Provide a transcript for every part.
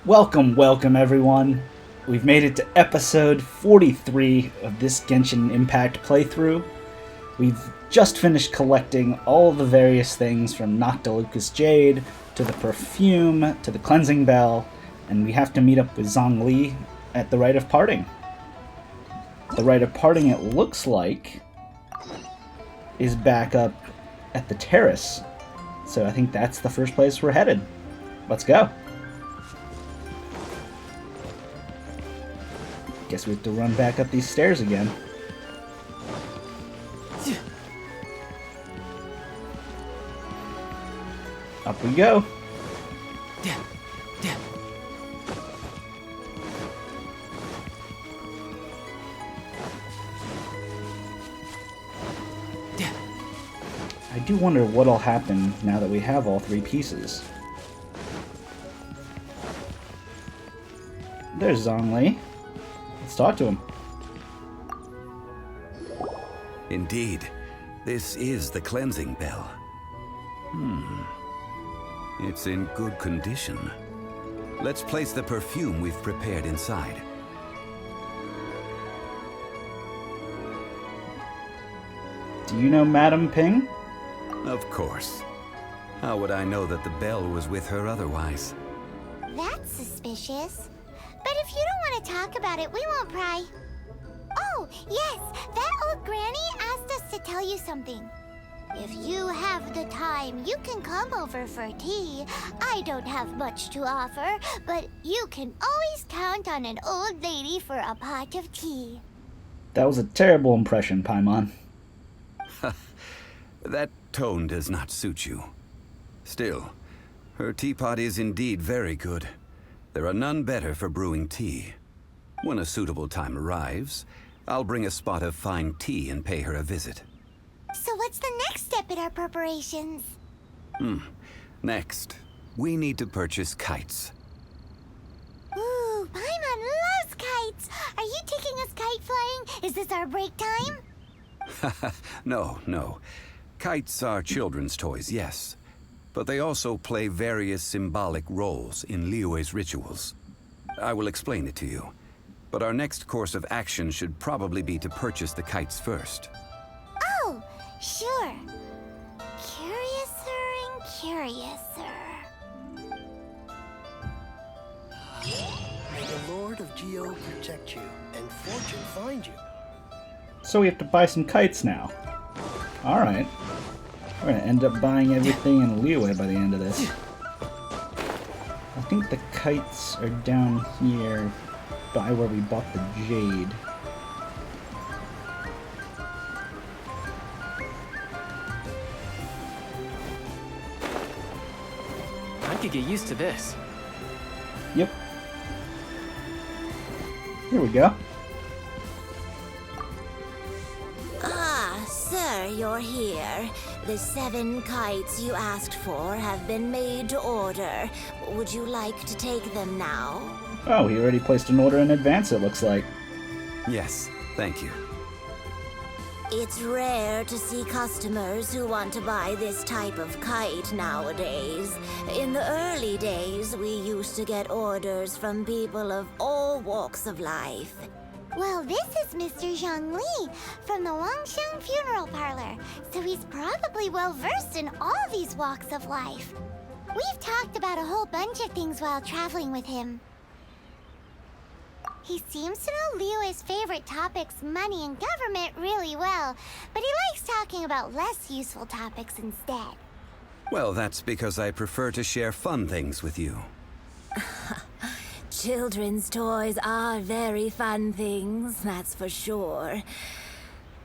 Welcome everyone. We've made it to episode 43 of this Genshin Impact playthrough. We've just finished collecting all the various things from Noctilucous Jade to the perfume to the cleansing bell, and we have to meet up with Zhongli at the Rite of Parting. The Rite of Parting, it looks like, is back up at the terrace, so I think that's the first place we're headed. Let's go. Guess we have to run back up these stairs again. Up we go. I do wonder what'll happen now that we have all three pieces. There's Zhongli. Let's talk to him. Indeed, this is the cleansing bell. It's in good condition. Let's place the perfume we've prepared inside. Do you know Madame Ping? Of course. How would I know that the bell was with her otherwise? That's suspicious. But if you don't want to talk about it, we won't pry. Oh, yes, that old granny asked us to tell you something. If you have the time, you can come over for tea. I don't have much to offer, but you can always count on an old lady for a pot of tea. That was a terrible impression, Paimon. That tone does not suit you. Still, her teapot is indeed very good. There are none better for brewing tea. When a suitable time arrives, I'll bring a spot of fine tea and pay her a visit. So what's the next step in our preparations? Next, we need to purchase kites. Ooh, Paimon loves kites! Are you taking us kite flying? Is this our break time? No. Kites are children's toys, yes. But they also play various symbolic roles in Liyue's rituals. I will explain it to you. But our next course of action should probably be to purchase the kites first. Oh, sure. Curiouser and curiouser. May the Lord of Geo protect you and fortune find you. So we have to buy some kites now. Alright. We're gonna end up buying everything in Liyue by the end of this. I think the kites are down here by where we bought the jade. I could get used to this. Yep. Here we go. Sir, you're here. The 7 kites you asked for have been made to order. Would you like to take them now? Oh, he already placed an order in advance, it looks like. Yes, thank you. It's rare to see customers who want to buy this type of kite nowadays. In the early days, we used to get orders from people of all walks of life. Well, this is Mr. Zhongli from the Wangsheng Funeral Parlor, so he's probably well-versed in all these walks of life. We've talked about a whole bunch of things while traveling with him. He seems to know Liyue's favorite topics, money and government, really well, but he likes talking about less useful topics instead. Well, that's because I prefer to share fun things with you. Children's toys are very fun things, that's for sure.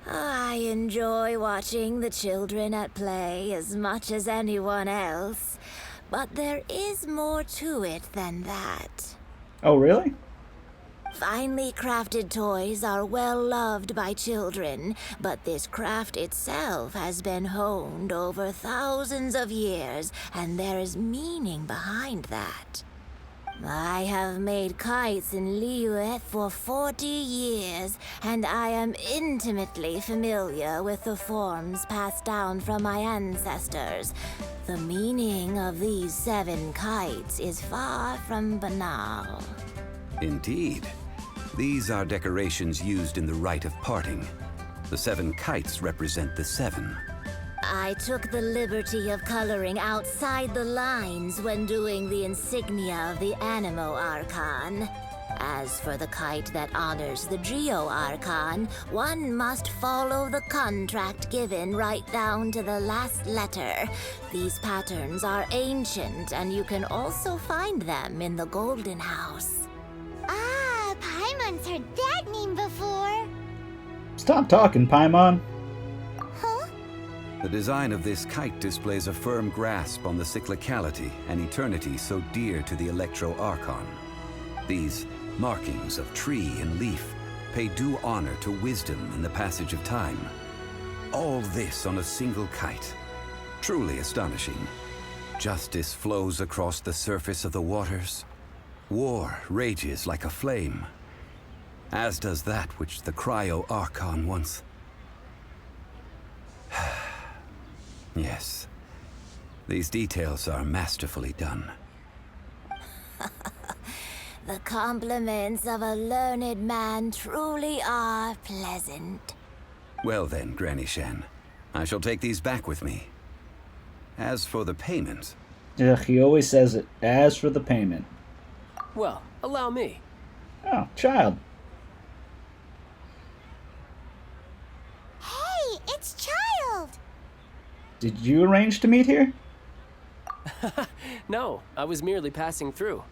I enjoy watching the children at play as much as anyone else, but there is more to it than that. Oh, really? Finely crafted toys are well loved by children, but this craft itself has been honed over thousands of years, and there is meaning behind that. I have made kites in Liyue for 40 years, and I am intimately familiar with the forms passed down from my ancestors. The meaning of these 7 kites is far from banal. Indeed. These are decorations used in the Rite of Parting. The 7 kites represent the 7. I took the liberty of coloring outside the lines when doing the insignia of the Animo Archon. As for the kite that honors the Geo Archon, one must follow the contract given right down to the last letter. These patterns are ancient, and you can also find them in the Golden House. Ah, Paimon's heard that name before. Stop talking, Paimon. Huh? The design of this kite displays a firm grasp on the cyclicality and eternity so dear to the Electro Archon. These markings of tree and leaf pay due honor to wisdom in the passage of time. All this on a single kite. Truly astonishing. Justice flows across the surface of the waters. War rages like a flame. As does that which the Cryo Archon once... Yes. These details are masterfully done. The compliments of a learned man truly are pleasant. Well then, Granny Shen, I shall take these back with me. As for the payment... Ugh, he always says it. As for the payment. Well, allow me. Oh, child. Hey, it's Child! Did you arrange to meet here? No, I was merely passing through.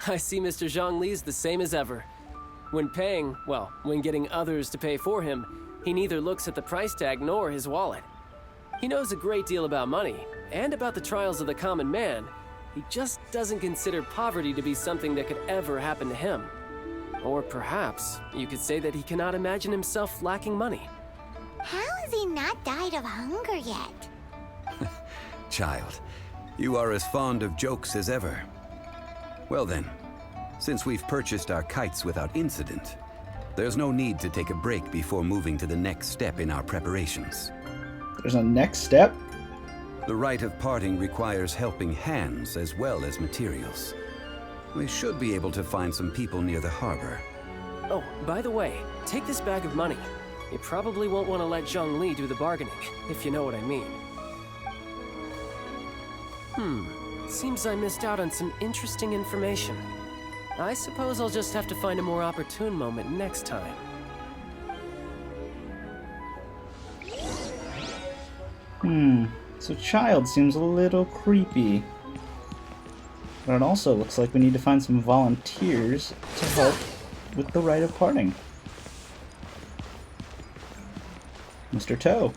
I see Mr. Zhongli's the same as ever. When paying, well, when getting others to pay for him, he neither looks at the price tag nor his wallet. He knows a great deal about money, and about the trials of the common man. He just doesn't consider poverty to be something that could ever happen to him. Or perhaps you could say that he cannot imagine himself lacking money. How has he not died of hunger yet? Child, you are as fond of jokes as ever. Well then, since we've purchased our kites without incident, there's no need to take a break before moving to the next step in our preparations. There's a next step? The Rite of Parting requires helping hands as well as materials. We should be able to find some people near the harbor. Oh, by the way, take this bag of money. You probably won't want to let Zhongli do the bargaining, if you know what I mean. Seems I missed out on some interesting information. I suppose I'll just have to find a more opportune moment next time. So Child seems a little creepy. But it also looks like we need to find some volunteers to help with the Rite of Parting. Mr. Toe.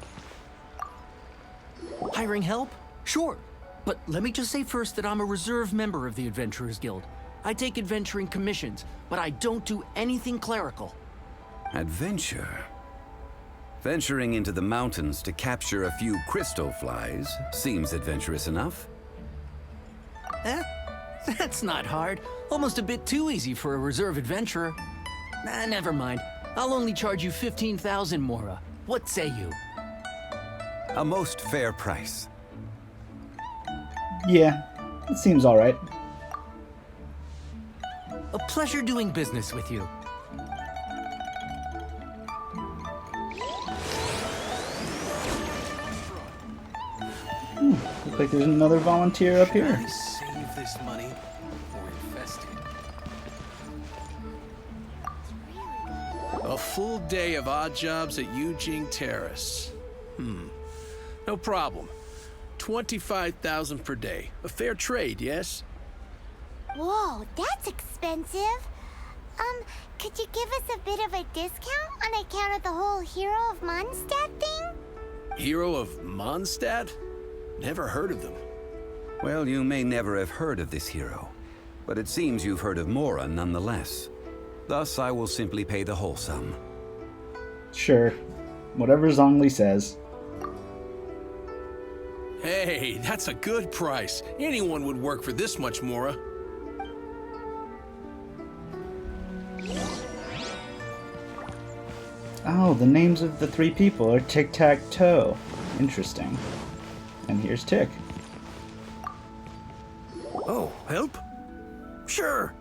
Hiring help? Sure. But let me just say first that I'm a reserve member of the Adventurers Guild. I take adventuring commissions, but I don't do anything clerical. Adventure? Venturing into the mountains to capture a few crystal flies seems adventurous enough. That's not hard. Almost a bit too easy for a reserve adventurer. Never mind. I'll only charge you 15,000 Mora. What say you? A most fair price. Yeah, it seems alright. A pleasure doing business with you. Looks like there's another volunteer up here. Save this money or invest it. A full day of odd jobs at Eugene Terrace. No problem. 25,000 per day. A fair trade, yes? Whoa, that's expensive. Could you give us a bit of a discount on account of the whole Hero of Mondstadt thing? Hero of Mondstadt? Never heard of them. Well, you may never have heard of this hero, but it seems you've heard of Mora nonetheless. Thus, I will simply pay the whole sum. Sure. Whatever Zhongli says. Hey, that's a good price. Anyone would work for this much, Mora. Oh, the names of the 3 people are tic-tac-toe. Interesting. And here's Tick. Oh, help? Sure.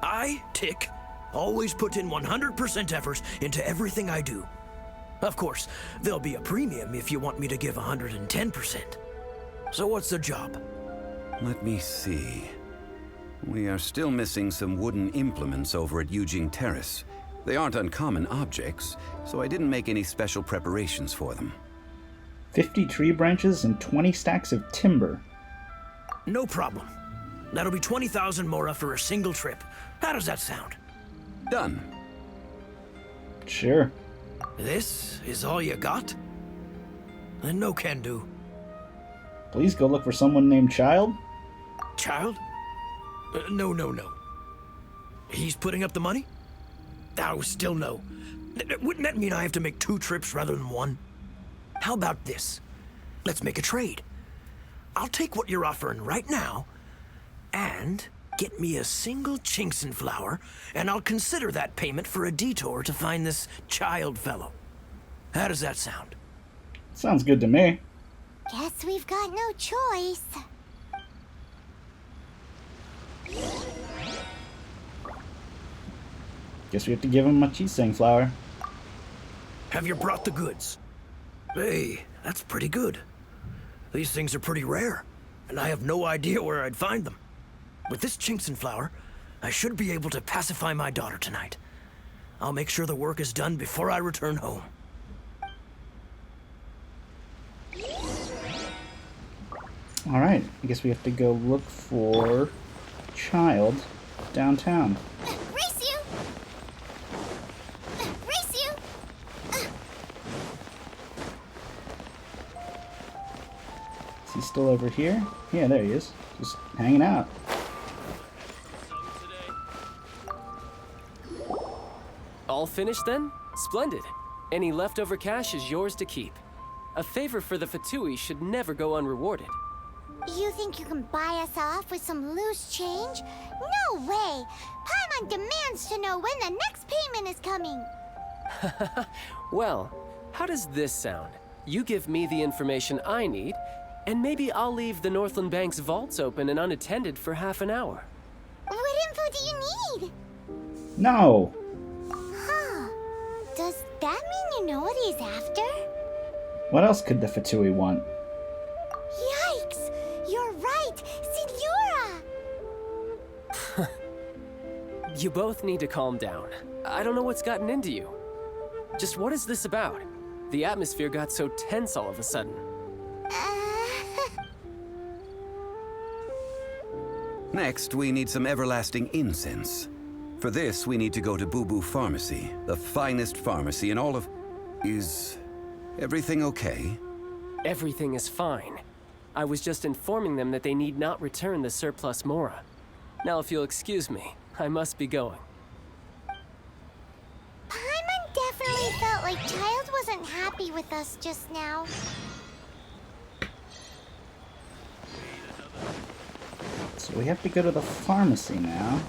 I, Tick, always put in 100% effort into everything I do. Of course, there'll be a premium if you want me to give 110%. So what's the job? Let me see. We are still missing some wooden implements over at Yujing Terrace. They aren't uncommon objects, so I didn't make any special preparations for them. 50 tree branches and 20 stacks of timber. No problem. That'll be 20,000 mora for a single trip. How does that sound? Done. Sure. This is all you got? Then no can do. Please go look for someone named Child. Child? No. He's putting up the money? Oh, still no. Wouldn't that mean I have to make 2 trips rather than 1? How about this? Let's make a trade. I'll take what you're offering right now, and get me a single Chinkson flower, and I'll consider that payment for a detour to find this Child fellow. How does that sound? Sounds good to me. Guess we've got no choice. Guess we have to give him a Chiseng flower. Have you brought the goods? Hey, that's pretty good. These things are pretty rare, and I have no idea where I'd find them. With this Chinkson flower, I should be able to pacify my daughter tonight. I'll make sure the work is done before I return home. Alright, I guess we have to go look for Child downtown. Race you! Race you! Is he still over here? Yeah, there he is. Just hanging out. All finished then? Splendid. Any leftover cash is yours to keep. A favor for the Fatui should never go unrewarded. You think you can buy us off with some loose change? No way! Paimon demands to know when the next payment is coming. Well, how does this sound? You give me the information I need, and maybe I'll leave the Northland Bank's vaults open and unattended for half an hour. What info do you need? No! Huh. Does that mean you know what he's after? What else could the Fatui want? Yikes! You're right! Signora! You both need to calm down. I don't know what's gotten into you. Just what is this about? The atmosphere got so tense all of a sudden. Next, we need some everlasting incense. For this, we need to go to Boo Boo Pharmacy, the finest pharmacy in all of... Is everything okay? Everything is fine. I was just informing them that they need not return the surplus Mora. Now, if you'll excuse me, I must be going. Paimon definitely felt like Child wasn't happy with us just now. So we have to go to the pharmacy now.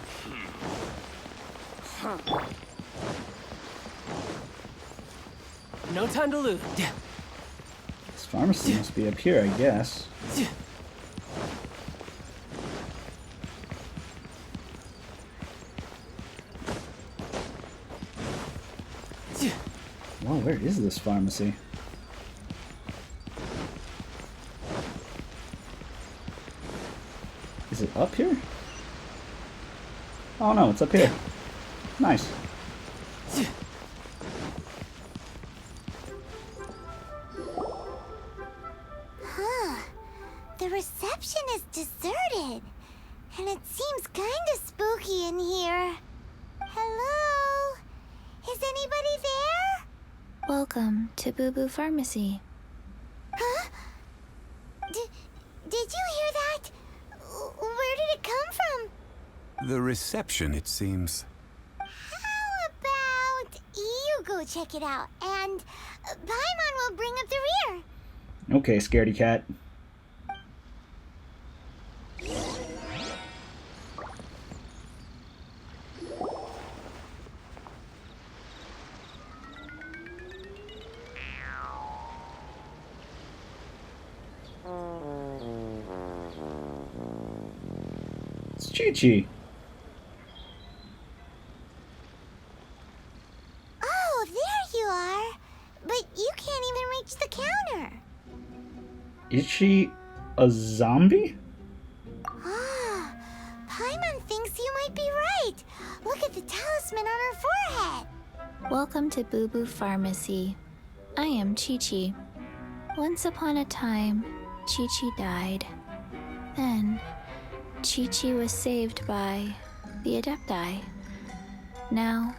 No time to lose. This pharmacy must be up here, I guess. Whoa, where is this pharmacy? Is it up here? Oh no, it's up here. Nice. Huh. The reception is deserted. And it seems kinda spooky in here. Hello? Is anybody there? Welcome to Boo Boo Pharmacy. Huh? Did you hear that? Where did it come from? The reception, it seems. How about you go check it out, and Paimon will bring up the rear. Okay, scaredy cat. It's Chi-Chi. Oh, there you are. But you can't even reach the counter. Is she a zombie? Ah, Paimon thinks you might be right. Look at the talisman on her forehead. Welcome to Boo Boo Pharmacy. I am Chi-Chi. Once upon a time, Chi-Chi died. Then, Chi-Chi was saved by the Adepti. Now,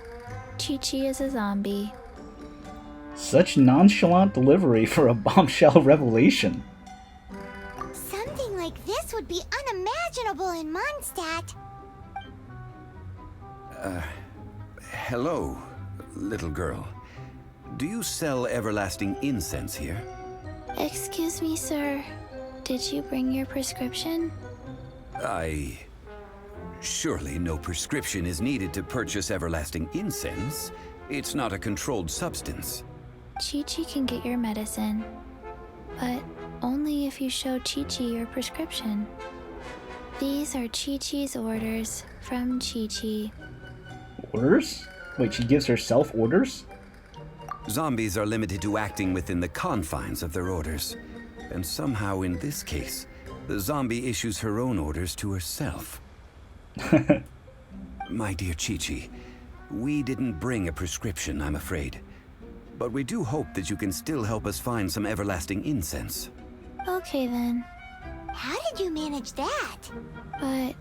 Chi-Chi is a zombie. Such nonchalant delivery for a bombshell revelation. Something like this would be unimaginable in Mondstadt. Hello, little girl. Do you sell everlasting incense here? Excuse me, sir. Did you bring your prescription? Surely no prescription is needed to purchase everlasting incense. It's not a controlled substance. Chi-Chi can get your medicine, but only if you show Chi-Chi your prescription. These are Chi-Chi's orders from Chi-Chi. Orders? Wait, she gives herself orders? Zombies are limited to acting within the confines of their orders. And somehow in this case, the zombie issues her own orders to herself. My dear Chi-Chi, we didn't bring a prescription, I'm afraid. But we do hope that you can still help us find some everlasting incense. Okay then, How did you manage that? but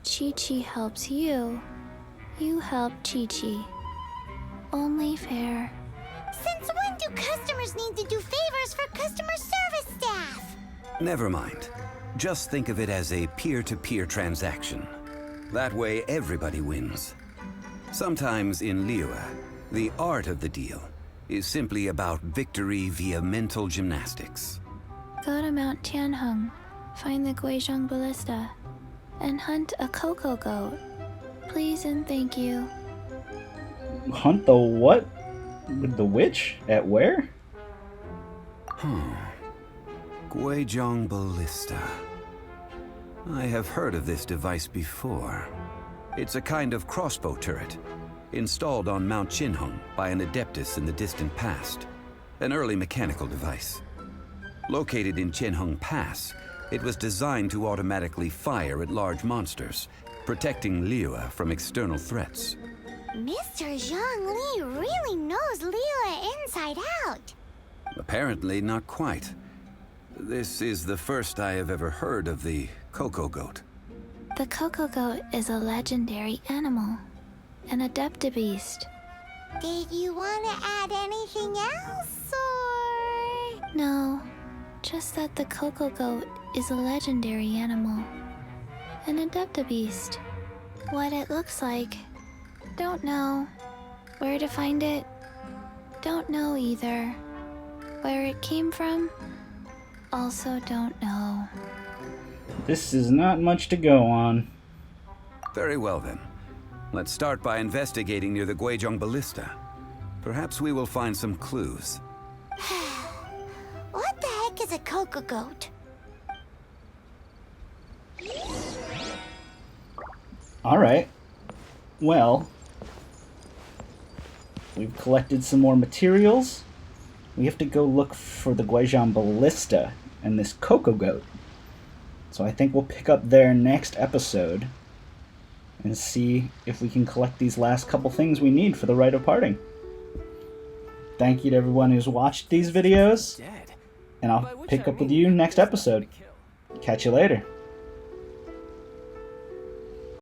Chi-Chi helps you. You help Chi-Chi. Only fair. Since when do customers need to do favors for customer service staff? Never mind. Just think of it as a peer-to-peer transaction. That way everybody wins. Sometimes in Liyue, the art of the deal is simply about victory via mental gymnastics. Go to Mount Tianheng, find the Guizhong Ballista, and hunt a cocoa goat. Please and thank you. Hunt the what? With the witch? At where? Guizhong Ballista. I have heard of this device before. It's a kind of crossbow turret, installed on Mount Qinheng by an adeptus in the distant past. An early mechanical device. Located in Qinheng Pass, it was designed to automatically fire at large monsters, protecting Liyue from external threats. Mr. Zhongli really knows Liyue inside out. Apparently not quite. This is the first I have ever heard of the cocoa goat. The cocoa goat is a legendary animal, an adeptibeast. Did you want to add anything else, or...? No, just that the cocoa goat is a legendary animal, an adeptibeast. What it looks like, don't know. Where to find it, don't know either. Where it came from, also don't know. This is not much to go on. Very well then. Let's start by investigating near the Guizhong Ballista. Perhaps we will find some clues. What the heck is a cocoa goat? Alright. Well, we've collected some more materials. We have to go look for the Guizhong Ballista and this cocoa goat. So I think we'll pick up there next episode and see if we can collect these last couple things we need for the Rite of Parting. Thank you to everyone who's watched these videos, and I'll pick up with you next episode. Catch you later.